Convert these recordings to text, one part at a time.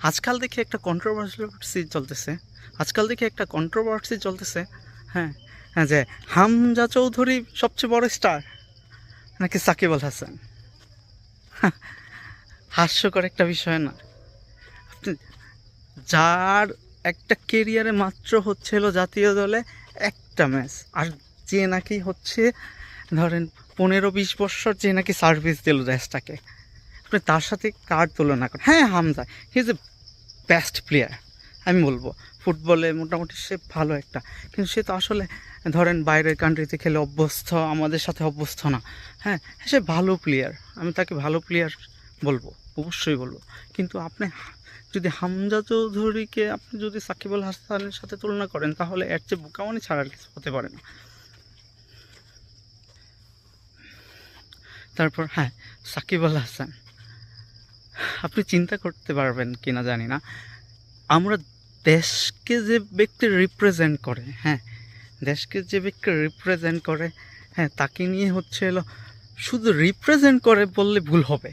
আজকাল দেখি একটা কন্ট্রোভার্সি চলতেছে। হ্যাঁ, হ্যাঁ, যে হামজা চৌধুরী সবচেয়ে বড় স্টার নাকি সাকিব আল হাসান। হাস্যকর একটা বিষয় না? আপনি যার একটা কেরিয়ারে মাত্র হচ্ছিল জাতীয় দলে একটা ম্যাচ, আর যে নাকি হচ্ছে ধরেন 15-20 বছর যে নাকি সার্ভিস দিল দেশটাকে, আপনি তার সাথে কার তুলনা করেন? হ্যাঁ, Hamza he is a best player, আমি বলবো ফুটবলে মোটামুটি সে ভালো একটা, কিন্তু সে তো আসলে ধরেন বাইরের কান্ট্রিতে খেলে অভ্যস্ত, আমাদের সাথে অভ্যস্ত না। হ্যাঁ, সে ভালো প্লেয়ার, আমি তাকে ভালো প্লেয়ার বলবো, অবশ্যই বলবো। কিন্তু আপনি যদি হামজা চৌধুরীকে আপনি যদি সাকিব আল হাসানের সাথে তুলনা করেন, তাহলে এর চেয়ে বোকামানি ছাড়া আর কিছু হতে পারে না। তারপর হ্যাঁ, সাকিব আল হাসান, আপনি চিন্তা করতে পারবেন কিনা জানি না, আমরা দেশকে যে ব্যক্তি রিপ্রেজেন্ট করে, হ্যাঁ, দেশকে যে ব্যক্তি রিপ্রেজেন্ট করে, হ্যাঁ, তাকে নিয়ে হচ্ছে এলো, শুধু রিপ্রেজেন্ট করে বললে ভুল হবে।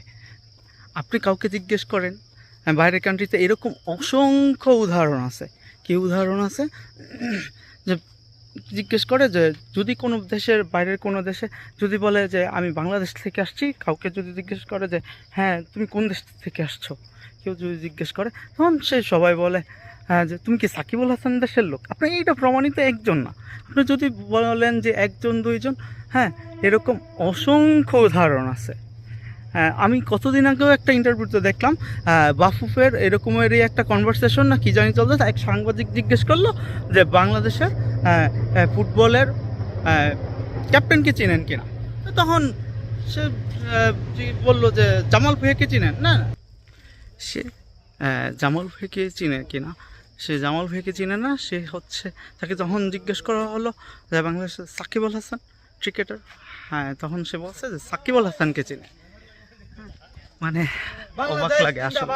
আপনি কাউকে জিজ্ঞেস করেন, হ্যাঁ, বাইরের কান্ট্রিতে এরকম অসংখ্য উদাহরণ আছে। কি উদাহরণ আছে? যে জিজ্ঞেস করে যে যদি কোনো দেশের বাইরের কোনো দেশে যদি বলে যে আমি বাংলাদেশ থেকে আসছি, কাউকে যদি জিজ্ঞেস করে যে হ্যাঁ তুমি কোন দেশ থেকে আসছো, কেউ যদি জিজ্ঞেস করে, তখন সে সবাই বলে হ্যাঁ যে তুমি কি সাকিব আল হাসান দেশের লোক। আপনি এইটা প্রমাণিত একজন না, আপনি যদি বলেন যে একজন দুইজন, হ্যাঁ, এরকম অসংখ্য উদাহরণ আছে। হ্যাঁ, আমি কতদিন আগেও একটা ইন্টারভিউতে দেখলাম, বাফুফের এরকমেরই একটা কনভারসেশন না কি জানি চলতে, এক সাংবাদিক জিজ্ঞেস করলো যে বাংলাদেশের ফুটবলের ক্যাপ্টেনকে চিনেন কিনা। তো তখন সে বললো যে জামাল ভুঁইয়াকে চিনেন না। সে জামাল ভুঁইয়াকে চিনে কিনা, সে জামাল ভুঁইয়াকে চিনে না। সে হচ্ছে, তাকে যখন জিজ্ঞেস করা হলো যে বাংলাদেশের সাকিব আল হাসান ক্রিকেটার, হ্যাঁ, তখন সে বলছে যে সাকিব আল হাসানকে চিনে। মানে অবাক লাগে আসলে।